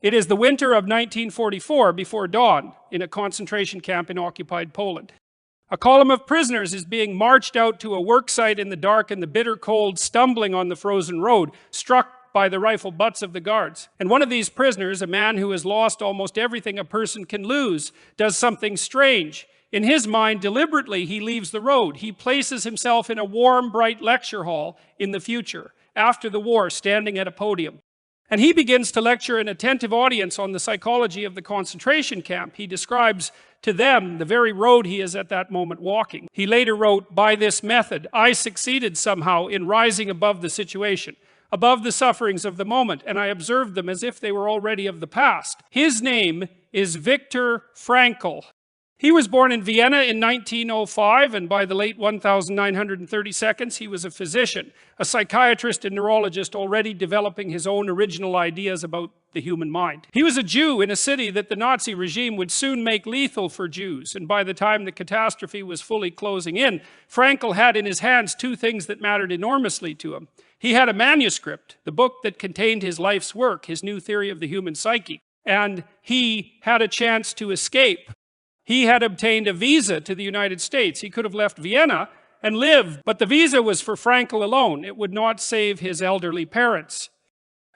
It is the winter of 1944 before dawn in a concentration camp in occupied Poland. A column of prisoners is being marched out to a work site in the dark and the bitter cold, stumbling on the frozen road, struck by the rifle butts of the guards. And one of these prisoners, a man who has lost almost everything a person can lose, does something strange. In his mind, deliberately, he leaves the road. He places himself in a warm, bright lecture hall in the future, after the war, standing at a podium. And he begins to lecture an attentive audience on the psychology of the concentration camp. He describes to them the very road he is at that moment walking. He later wrote, "By this method, I succeeded somehow in rising above the situation, above the sufferings of the moment, and I observed them as if they were already of the past." His name is Viktor Frankl. He was born in Vienna in 1905, and by the late 1932, he was a physician, a psychiatrist and neurologist already developing his own original ideas about the human mind. He was a Jew in a city that the Nazi regime would soon make lethal for Jews, and by the time the catastrophe was fully closing in, Frankl had in his hands two things that mattered enormously to him. He had a manuscript, the book that contained his life's work, his new theory of the human psyche, and he had a chance to escape. He had obtained a visa to the United States. He could have left Vienna and lived, but the visa was for Frankl alone. It would not save his elderly parents.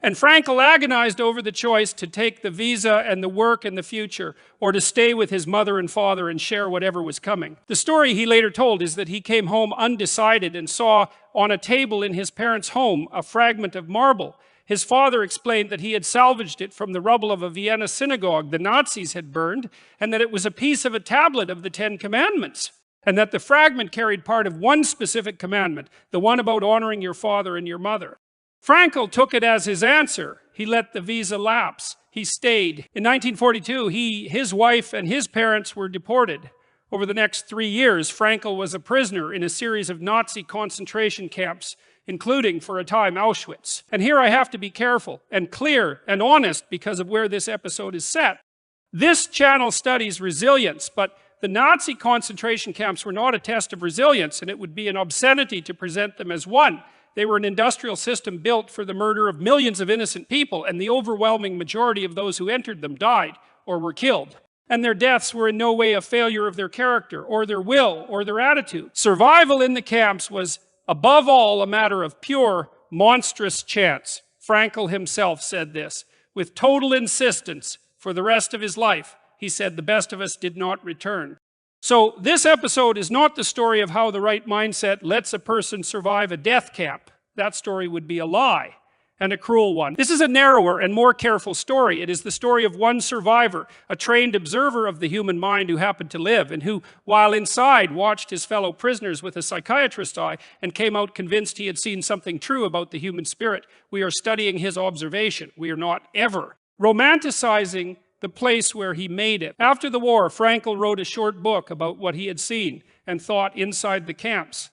And Frankl agonized over the choice to take the visa and the work and the future, or to stay with his mother and father and share whatever was coming. The story he later told is that he came home undecided and saw on a table in his parents' home a fragment of marble. His father explained that he had salvaged it from the rubble of a Vienna synagogue the Nazis had burned, and that it was a piece of a tablet of the 10 Commandments, and that the fragment carried part of one specific commandment, the one about honoring your father and your mother. Frankl took it as his answer. He let the visa lapse. He stayed. In 1942, his wife, and his parents were deported. Over the next 3 years, Frankl was a prisoner in a series of Nazi concentration camps, including, for a time, Auschwitz. And here I have to be careful and clear and honest because of where this episode is set. This channel studies resilience, but the Nazi concentration camps were not a test of resilience, and it would be an obscenity to present them as one. They were an industrial system built for the murder of millions of innocent people, and the overwhelming majority of those who entered them died or were killed. And their deaths were in no way a failure of their character, or their will, or their attitude. Survival in the camps was above all a matter of pure, monstrous chance. Frankl himself said this, with total insistence for the rest of his life. He said, "The best of us did not return." So this episode is not the story of how the right mindset lets a person survive a death camp. That story would be a lie, and a cruel one. This is a narrower and more careful story. It is the story of one survivor, a trained observer of the human mind who happened to live, and who, while inside, watched his fellow prisoners with a psychiatrist's eye and came out convinced he had seen something true about the human spirit. We are studying his observation. We are not ever romanticizing the place where he made it. After the war, Frankl wrote a short book about what he had seen and thought inside the camps.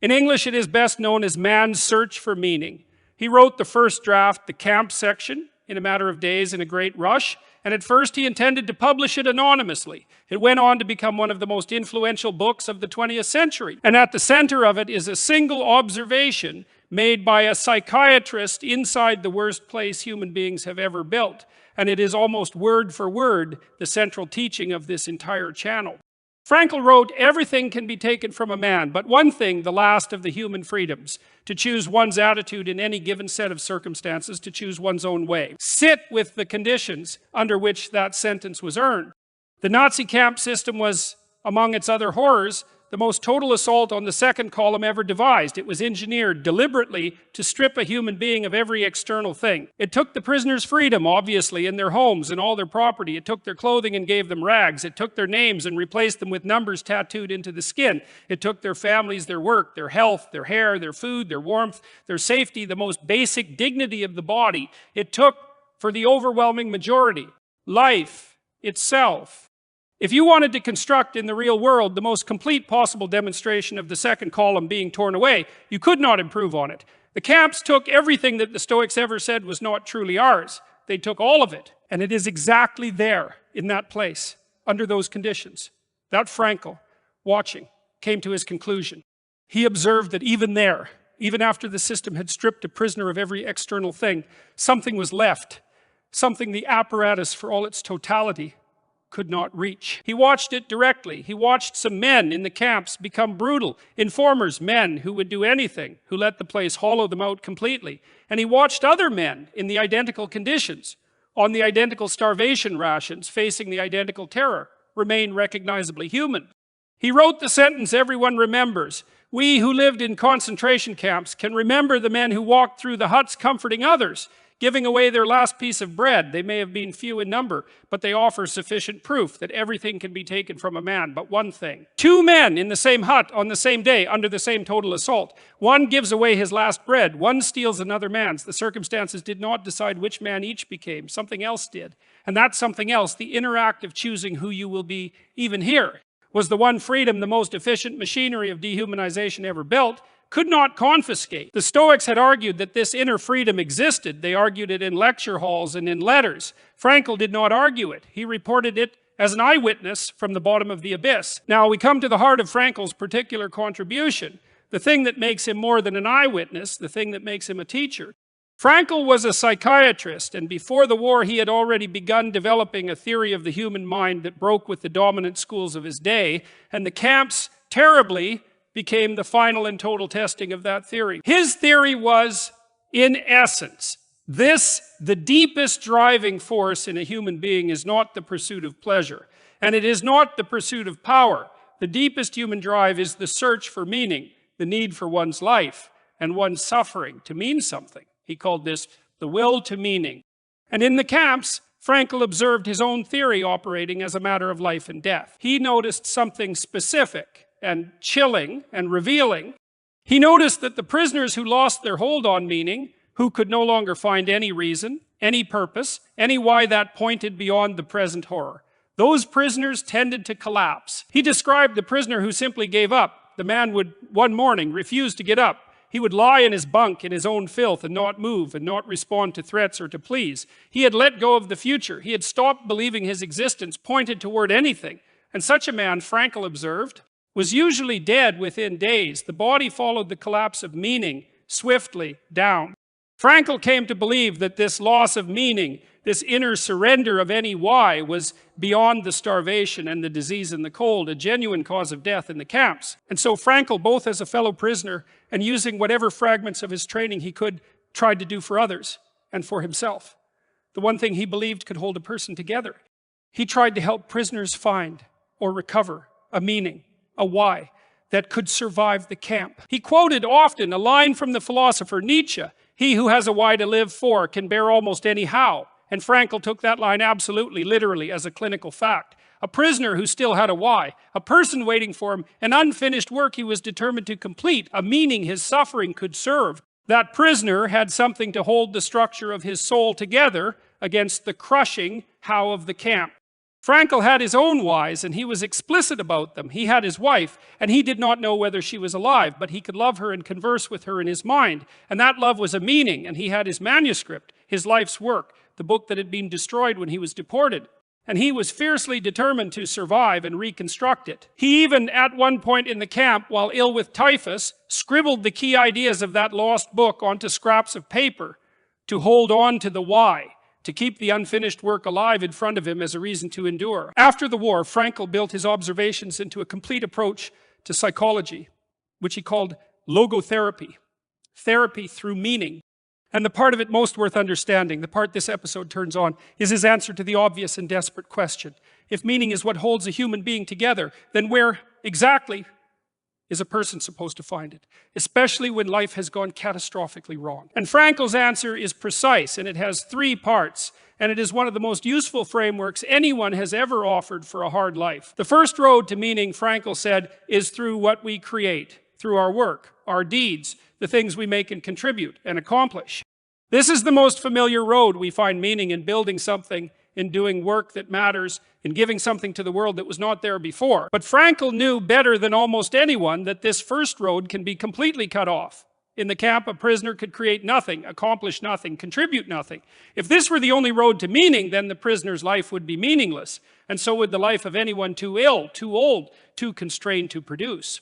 In English, it is best known as Man's Search for Meaning. He wrote the first draft, the camp section, in a matter of days in a great rush, and at first he intended to publish it anonymously. It went on to become one of the most influential books of the 20th century. And at the center of it is a single observation made by a psychiatrist inside the worst place human beings have ever built. And it is almost word for word the central teaching of this entire channel. Frankl wrote, "Everything can be taken from a man, but one thing, the last of the human freedoms, to choose one's attitude in any given set of circumstances, to choose one's own way." Sit with the conditions under which that sentence was earned. The Nazi camp system was, among its other horrors, the most total assault on the second column ever devised. It was engineered deliberately to strip a human being of every external thing. It took the prisoners' freedom, obviously, in their homes and all their property. It took their clothing and gave them rags. It took their names and replaced them with numbers tattooed into the skin. It took their families, their work, their health, their hair, their food, their warmth, their safety, the most basic dignity of the body. It took, for the overwhelming majority, life itself. If you wanted to construct in the real world the most complete possible demonstration of the second column being torn away, you could not improve on it. The camps took everything that the Stoics ever said was not truly ours. They took all of it, and it is exactly there, in that place, under those conditions, that Frankl, watching, came to his conclusion. He observed that even there, even after the system had stripped a prisoner of every external thing, something was left. something the apparatus for all its totality could not reach. He watched it directly. He watched some men in the camps become brutal, informers, men who would do anything, who let the place hollow them out completely. And he watched other men in the identical conditions, on the identical starvation rations, facing the identical terror, remain recognizably human. He wrote the sentence everyone remembers. We who lived in concentration camps can remember the men who walked through the huts comforting others, giving away their last piece of bread. They may have been few in number, but they offer sufficient proof that everything can be taken from a man but one thing. Two men in the same hut on the same day under the same total assault. One gives away his last bread, one steals another man's. The circumstances did not decide which man each became, something else did. And that something else, the inner act of choosing who you will be even here, was the one freedom the most efficient machinery of dehumanization ever built could not confiscate. The Stoics had argued that this inner freedom existed. They argued it in lecture halls and in letters. Frankl did not argue it. He reported it as an eyewitness from the bottom of the abyss. Now we come to the heart of Frankl's particular contribution, the thing that makes him more than an eyewitness, the thing that makes him a teacher. Frankl was a psychiatrist, and before the war he had already begun developing a theory of the human mind that broke with the dominant schools of his day, and the camps terribly became the final and total testing of that theory. His theory was, in essence, the deepest driving force in a human being is not the pursuit of pleasure, and it is not the pursuit of power. The deepest human drive is the search for meaning, the need for one's life and one's suffering to mean something. He called this the will to meaning. And in the camps, Frankl observed his own theory operating as a matter of life and death. He noticed something specific and chilling and revealing. He noticed that the prisoners who lost their hold on meaning, who could no longer find any reason, any purpose, any why that pointed beyond the present horror, those prisoners tended to collapse. He described the prisoner who simply gave up. The man would, one morning, refuse to get up. He would lie in his bunk in his own filth and not move and not respond to threats or to pleas. He had let go of the future. He had stopped believing his existence pointed toward anything. And such a man, Frankl observed, was usually dead within days. The body followed the collapse of meaning swiftly down. Frankl came to believe that this loss of meaning, this inner surrender of any why, was beyond the starvation and the disease and the cold, a genuine cause of death in the camps. And so Frankl, both as a fellow prisoner and using whatever fragments of his training he could, tried to do for others and for himself the one thing he believed could hold a person together. He tried to help prisoners find or recover a meaning, a why, that could survive the camp. He quoted often a line from the philosopher Nietzsche, "He who has a why to live for can bear almost any how." And Frankl took that line absolutely, literally, as a clinical fact. A prisoner who still had a why, a person waiting for him, an unfinished work he was determined to complete, a meaning his suffering could serve. That prisoner had something to hold the structure of his soul together against the crushing how of the camp. Frankl had his own whys, and he was explicit about them. He had his wife, and he did not know whether she was alive, but he could love her and converse with her in his mind. And that love was a meaning, and he had his manuscript, his life's work, the book that had been destroyed when he was deported. And he was fiercely determined to survive and reconstruct it. He even, at one point in the camp, while ill with typhus, scribbled the key ideas of that lost book onto scraps of paper to hold on to the why, to keep the unfinished work alive in front of him as a reason to endure. After the war, Frankl built his observations into a complete approach to psychology, which he called logotherapy, therapy through meaning. And the part of it most worth understanding, the part this episode turns on, is his answer to the obvious and desperate question. If meaning is what holds a human being together, then where exactly is a person supposed to find it? Especially when life has gone catastrophically wrong. And Frankl's answer is precise, and it has 3 parts. And it is one of the most useful frameworks anyone has ever offered for a hard life. The first road to meaning, Frankl said, is through what we create, through our work, our deeds, the things we make and contribute and accomplish. This is the most familiar road. We find meaning in building something, in doing work that matters, in giving something to the world that was not there before. But Frankl knew better than almost anyone that this first road can be completely cut off. In the camp, a prisoner could create nothing, accomplish nothing, contribute nothing. If this were the only road to meaning, then the prisoner's life would be meaningless, and so would the life of anyone too ill, too old, too constrained to produce.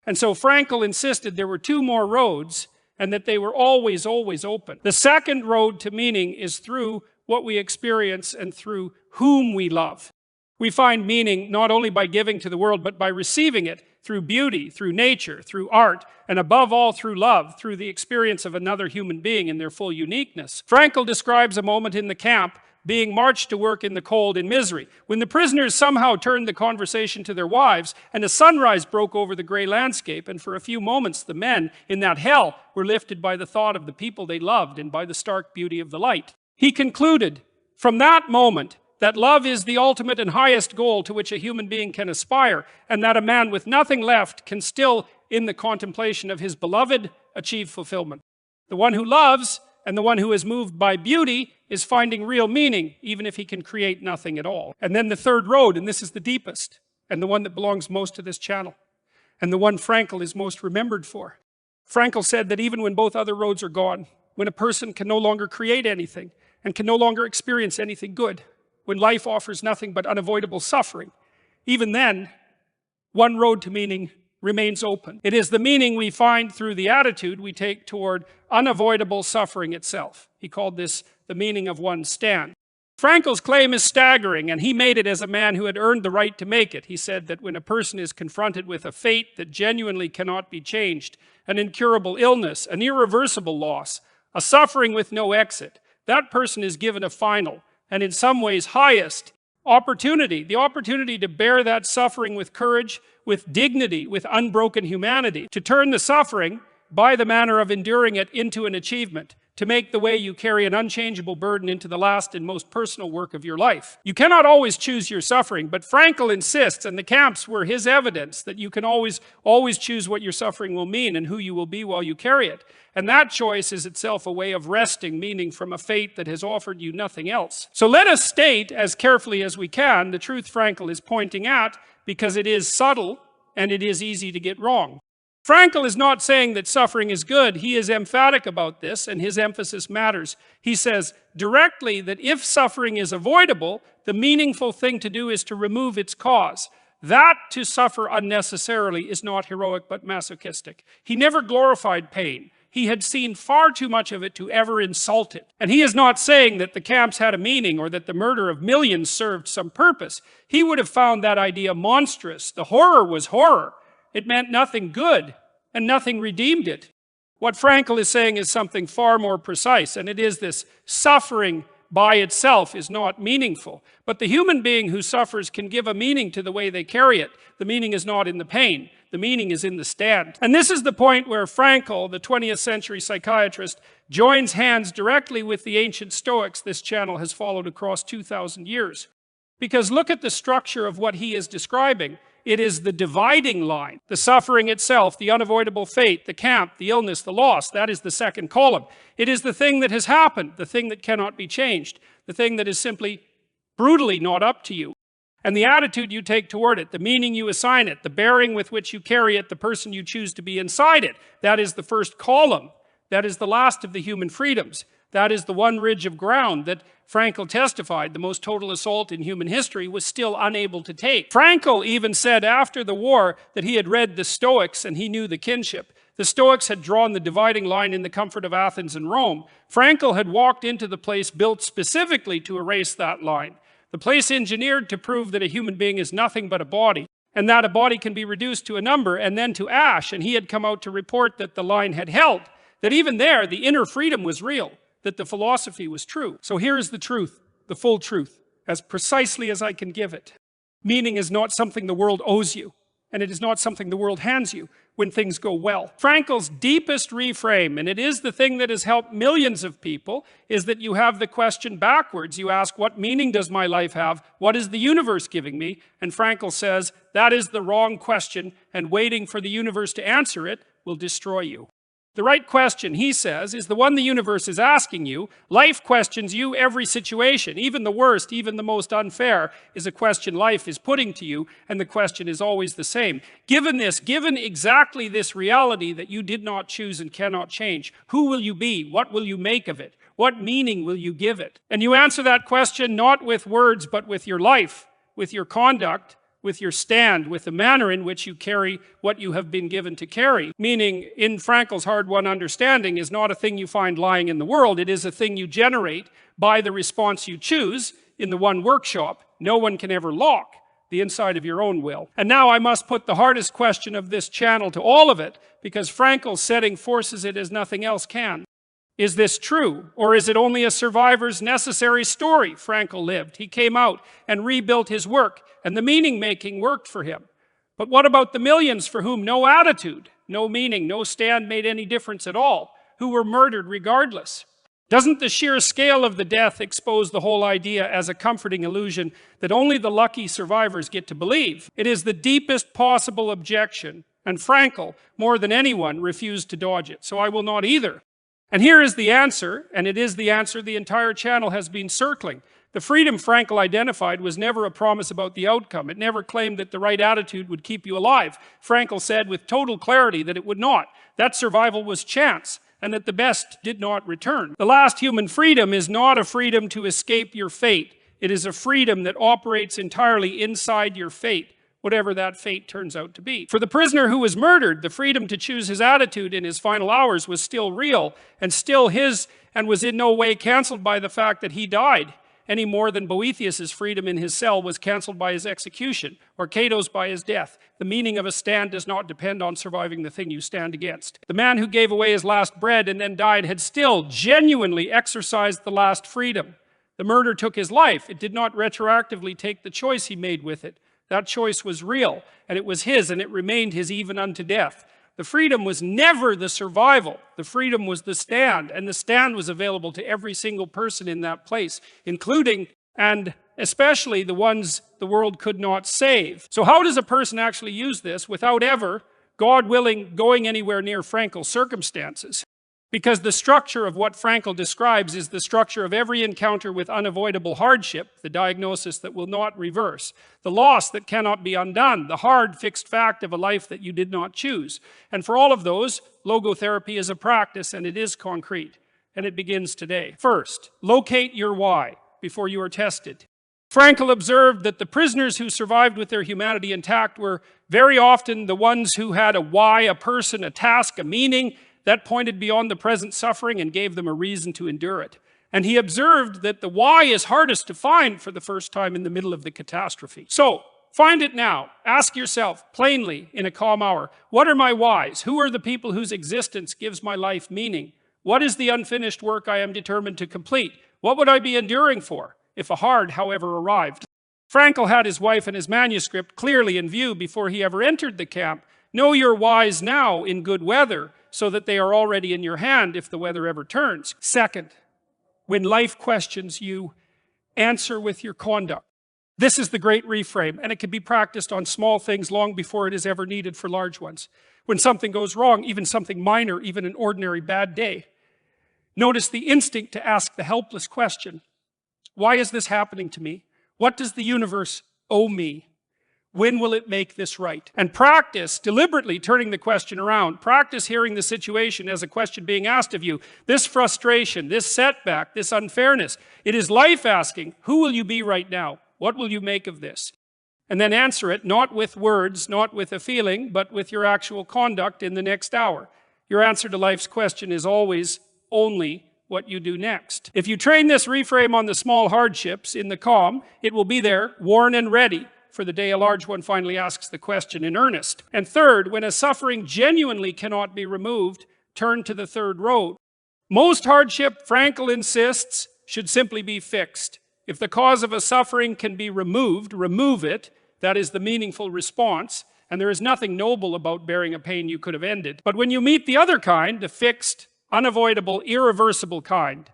And so Frankl insisted there were 2 more roads, and that they were always, always open. The second road to meaning is through what we experience and through whom we love. We find meaning not only by giving to the world, but by receiving it through beauty, through nature, through art, and above all through love, through the experience of another human being in their full uniqueness. Frankl describes a moment in the camp being marched to work in the cold in misery, when the prisoners somehow turned the conversation to their wives, and a sunrise broke over the gray landscape, and for a few moments the men in that hell were lifted by the thought of the people they loved and by the stark beauty of the light. He concluded, from that moment, that love is the ultimate and highest goal to which a human being can aspire, and that a man with nothing left can still, in the contemplation of his beloved, achieve fulfillment. The one who loves and the one who is moved by beauty is finding real meaning, even if he can create nothing at all. And then the third road, and this is the deepest, and the one that belongs most to this channel, and the one Frankl is most remembered for. Frankl said that even when both other roads are gone, when a person can no longer create anything, and can no longer experience anything good, when life offers nothing but unavoidable suffering, even then, one road to meaning remains open. It is the meaning we find through the attitude we take toward unavoidable suffering itself. He called this the meaning of one's stand. Frankl's claim is staggering, and he made it as a man who had earned the right to make it. He said that when a person is confronted with a fate that genuinely cannot be changed, an incurable illness, an irreversible loss, a suffering with no exit, that person is given a final, and in some ways highest, opportunity, the opportunity to bear that suffering with courage, with dignity, with unbroken humanity, to turn the suffering, by the manner of enduring it, into an achievement, to make the way you carry an unchangeable burden into the last and most personal work of your life. You cannot always choose your suffering, but Frankl insists, and the camps were his evidence, that you can always choose what your suffering will mean and who you will be while you carry it. And that choice is itself a way of wresting meaning from a fate that has offered you nothing else. So let us state, as carefully as we can, the truth Frankl is pointing at, because it is subtle and it is easy to get wrong. Frankl is not saying that suffering is good. He is emphatic about this, and his emphasis matters. He says directly that if suffering is avoidable, the meaningful thing to do is to remove its cause. That to suffer unnecessarily is not heroic but masochistic. He never glorified pain. He had seen far too much of it to ever insult it. And he is not saying that the camps had a meaning or that the murder of millions served some purpose. He would have found that idea monstrous. The horror was horror. It meant nothing good, and nothing redeemed it. What Frankl is saying is something far more precise, and it is this: suffering by itself is not meaningful. But the human being who suffers can give a meaning to the way they carry it. The meaning is not in the pain. The meaning is in the stand. And this is the point where Frankl, the 20th century psychiatrist, joins hands directly with the ancient Stoics this channel has followed across 2,000 years. Because look at the structure of what he is describing. It is the dividing line. The suffering itself, the unavoidable fate, the camp, the illness, the loss, that is the second column. It is the thing that has happened, the thing that cannot be changed, the thing that is simply brutally not up to you. And the attitude you take toward it, the meaning you assign it, the bearing with which you carry it, the person you choose to be inside it, that is the first column. That is the last of the human freedoms. That is the one ridge of ground that Frankl testified the most total assault in human history was still unable to take. Frankl even said after the war that he had read the Stoics and he knew the kinship. The Stoics had drawn the dividing line in the comfort of Athens and Rome. Frankl had walked into the place built specifically to erase that line. The place engineered to prove that a human being is nothing but a body, and that a body can be reduced to a number and then to ash, and he had come out to report that the line had held, that even there the inner freedom was real, that the philosophy was true. So here is the truth, the full truth, as precisely as I can give it. Meaning is not something the world owes you, and it is not something the world hands you when things go well. Frankl's deepest reframe, and it is the thing that has helped millions of people, is that you have the question backwards. You ask, what meaning does my life have? What is the universe giving me? And Frankl says, that is the wrong question, and waiting for the universe to answer it will destroy you. The right question, he says, is the one the universe is asking you. Life questions you every situation. Even the worst, even the most unfair, is a question life is putting to you, and the question is always the same. Given exactly this reality that you did not choose and cannot change, who will you be? What will you make of it? What meaning will you give it? And you answer that question not with words, but with your life, with your conduct, with your stand, with the manner in which you carry what you have been given to carry. Meaning, in Frankl's hard-won understanding, is not a thing you find lying in the world. It is a thing you generate by the response you choose in the one workshop. No one can ever lock the inside of your own will. And now I must put the hardest question of this channel to all of it, because Frankl's setting forces it as nothing else can. Is this true, or is it only a survivor's necessary story Frankl lived? He came out and rebuilt his work, and the meaning-making worked for him. But what about the millions for whom no attitude, no meaning, no stand made any difference at all, who were murdered regardless? Doesn't the sheer scale of the death expose the whole idea as a comforting illusion that only the lucky survivors get to believe? It is the deepest possible objection, and Frankl, more than anyone, refused to dodge it, so I will not either. And here is the answer, and it is the answer the entire channel has been circling. The freedom Frankl identified was never a promise about the outcome. It never claimed that the right attitude would keep you alive. Frankl said with total clarity that it would not. That survival was chance, and that the best did not return. The last human freedom is not a freedom to escape your fate. It is a freedom that operates entirely inside your fate, whatever that fate turns out to be. For the prisoner who was murdered, the freedom to choose his attitude in his final hours was still real, and still his, and was in no way cancelled by the fact that he died, any more than Boethius's freedom in his cell was cancelled by his execution, or Cato's by his death. The meaning of a stand does not depend on surviving the thing you stand against. The man who gave away his last bread and then died had still genuinely exercised the last freedom. The murder took his life. It did not retroactively take the choice he made with it. That choice was real, and it was his, and it remained his even unto death. The freedom was never the survival. The freedom was the stand, and the stand was available to every single person in that place, including and especially the ones the world could not save. So how does a person actually use this without ever, God willing, going anywhere near Frankl's circumstances? Because the structure of what Frankl describes is the structure of every encounter with unavoidable hardship, the diagnosis that will not reverse, the loss that cannot be undone, the hard fixed fact of a life that you did not choose. And for all of those, logotherapy is a practice, and it is concrete, and it begins today. First, locate your why before you are tested. Frankl observed that the prisoners who survived with their humanity intact were very often the ones who had a why, a person, a task, a meaning, that pointed beyond the present suffering and gave them a reason to endure it. And he observed that the why is hardest to find for the first time in the middle of the catastrophe. So, find it now. Ask yourself, plainly, in a calm hour, what are my whys? Who are the people whose existence gives my life meaning? What is the unfinished work I am determined to complete? What would I be enduring for, if a hard, however, arrived? Frankl had his wife and his manuscript clearly in view before he ever entered the camp. Know your whys now in good weather, so that they are already in your hand if the weather ever turns. Second, when life questions you, answer with your conduct. This is the great reframe, and it can be practiced on small things long before it is ever needed for large ones. When something goes wrong, even something minor, even an ordinary bad day, notice the instinct to ask the helpless question, why is this happening to me? What does the universe owe me? When will it make this right? And practice deliberately turning the question around. Practice hearing the situation as a question being asked of you. This frustration, this setback, this unfairness. It is life asking, who will you be right now? What will you make of this? And then answer it, not with words, not with a feeling, but with your actual conduct in the next hour. Your answer to life's question is always only what you do next. If you train this reframe on the small hardships in the calm, it will be there, worn and ready, for the day a large one finally asks the question in earnest. And third, when a suffering genuinely cannot be removed, turn to the third road. Most hardship, Frankl insists, should simply be fixed. If the cause of a suffering can be removed, remove it. That is the meaningful response. And there is nothing noble about bearing a pain you could have ended. But when you meet the other kind, the fixed, unavoidable, irreversible kind,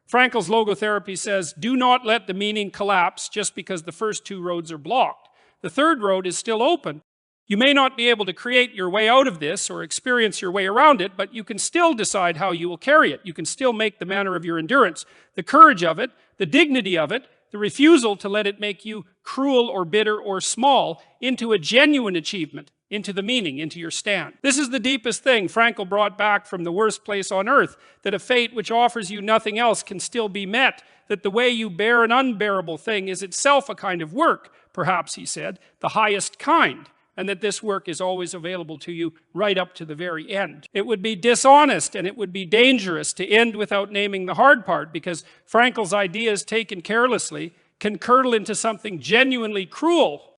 Frankl's logotherapy says, do not let the meaning collapse just because the first two roads are blocked. The third road is still open. You may not be able to create your way out of this or experience your way around it, but you can still decide how you will carry it. You can still make the manner of your endurance, the courage of it, the dignity of it, the refusal to let it make you cruel or bitter or small into a genuine achievement, into the meaning, into your stand. This is the deepest thing Frankl brought back from the worst place on earth, that a fate which offers you nothing else can still be met, that the way you bear an unbearable thing is itself a kind of work, perhaps, he said, the highest kind, and that this work is always available to you right up to the very end. It would be dishonest and it would be dangerous to end without naming the hard part, because Frankl's ideas taken carelessly can curdle into something genuinely cruel.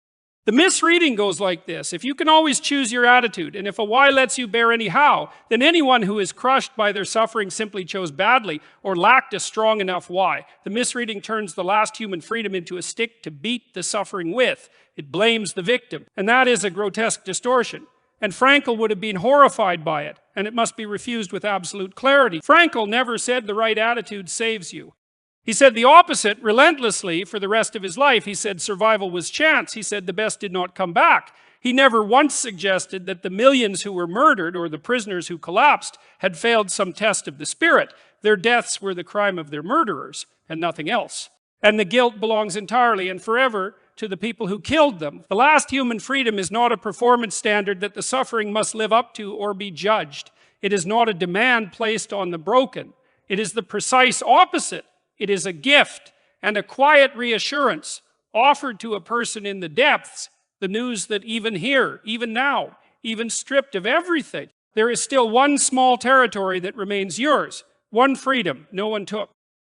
The misreading goes like this: if you can always choose your attitude, and if a why lets you bear any how, then anyone who is crushed by their suffering simply chose badly or lacked a strong enough why. The misreading turns the last human freedom into a stick to beat the suffering with. It blames the victim, and that is a grotesque distortion. And Frankl would have been horrified by it, and it must be refused with absolute clarity. Frankl never said the right attitude saves you. He said the opposite relentlessly for the rest of his life. He said survival was chance. He said the best did not come back. He never once suggested that the millions who were murdered or the prisoners who collapsed had failed some test of the spirit. Their deaths were the crime of their murderers and nothing else. And the guilt belongs entirely and forever to the people who killed them. The last human freedom is not a performance standard that the suffering must live up to or be judged. It is not a demand placed on the broken. It is the precise opposite. It is a gift and a quiet reassurance offered to a person in the depths, the news that even here, even now, even stripped of everything, there is still one small territory that remains yours, one freedom no one took.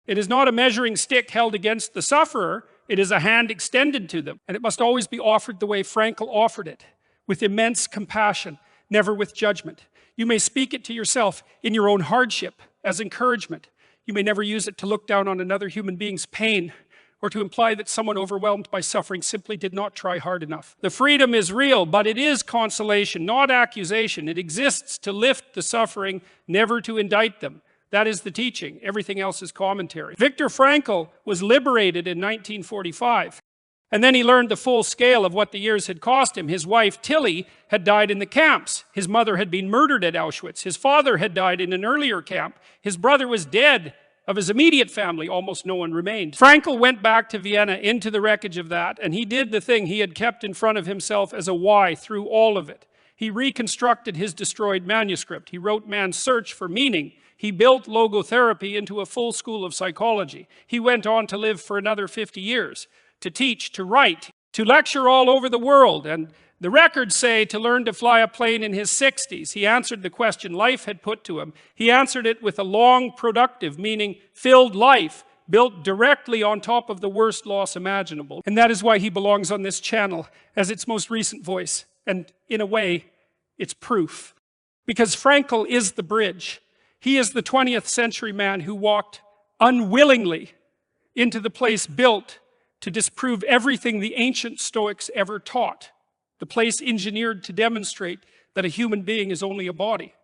It is not a measuring stick held against the sufferer, it is a hand extended to them, and it must always be offered the way Frankl offered it, with immense compassion, never with judgment. You may speak it to yourself in your own hardship as encouragement. You may never use it to look down on another human being's pain or to imply that someone overwhelmed by suffering simply did not try hard enough. The freedom is real, but it is consolation, not accusation. It exists to lift the suffering, never to indict them. That is the teaching. Everything else is commentary. Viktor Frankl was liberated in 1945. And then he learned the full scale of what the years had cost him. His wife, Tilly, had died in the camps. His mother had been murdered at Auschwitz. His father had died in an earlier camp. His brother was dead. Of his immediate family, almost no one remained. Frankl went back to Vienna into the wreckage of that, and he did the thing he had kept in front of himself as a why through all of it. He reconstructed his destroyed manuscript. He wrote Man's Search for Meaning. He built logotherapy into a full school of psychology. He went on to live for another 50 years. To teach, to write, to lecture all over the world, and the records say to learn to fly a plane in his 60s. He answered the question life had put to him. He answered it with a long, productive, meaning filled life, built directly on top of the worst loss imaginable. And that is why he belongs on this channel as its most recent voice. And in a way, it's proof. Because Frankl is the bridge. He is the 20th century man who walked unwillingly into the place built to disprove everything the ancient Stoics ever taught. The place engineered to demonstrate that a human being is only a body,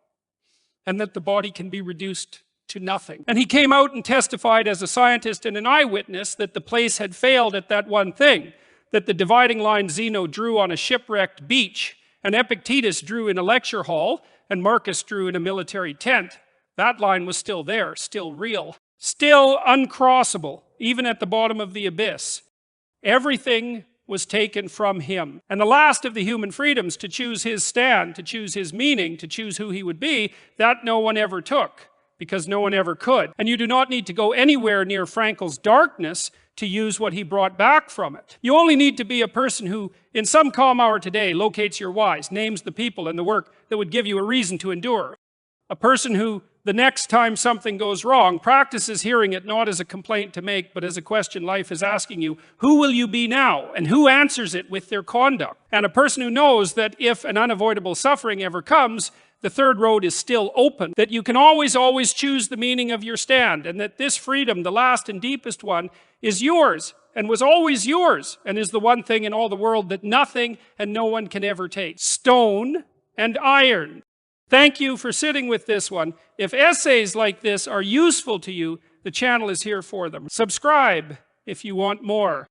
and that the body can be reduced to nothing. And he came out and testified as a scientist and an eyewitness that the place had failed at that one thing, that the dividing line Zeno drew on a shipwrecked beach, and Epictetus drew in a lecture hall, and Marcus drew in a military tent. That line was still there, still real, still uncrossable, even at the bottom of the abyss. Everything was taken from him. And the last of the human freedoms, to choose his stand, to choose his meaning, to choose who he would be, that no one ever took, because no one ever could. And you do not need to go anywhere near Frankl's darkness to use what he brought back from it. You only need to be a person who, in some calm hour today, locates your whys, names the people and the work that would give you a reason to endure. A person who, the next time something goes wrong, practices hearing it not as a complaint to make, but as a question life is asking you, who will you be now? And who answers it with their conduct? And a person who knows that if an unavoidable suffering ever comes, the third road is still open, that you can always choose the meaning of your stand, and that this freedom, the last and deepest one, is yours, and was always yours, and is the one thing in all the world that nothing and no one can ever take. Stone and iron. Thank you for sitting with this one. If essays like this are useful to you, the channel is here for them. Subscribe if you want more.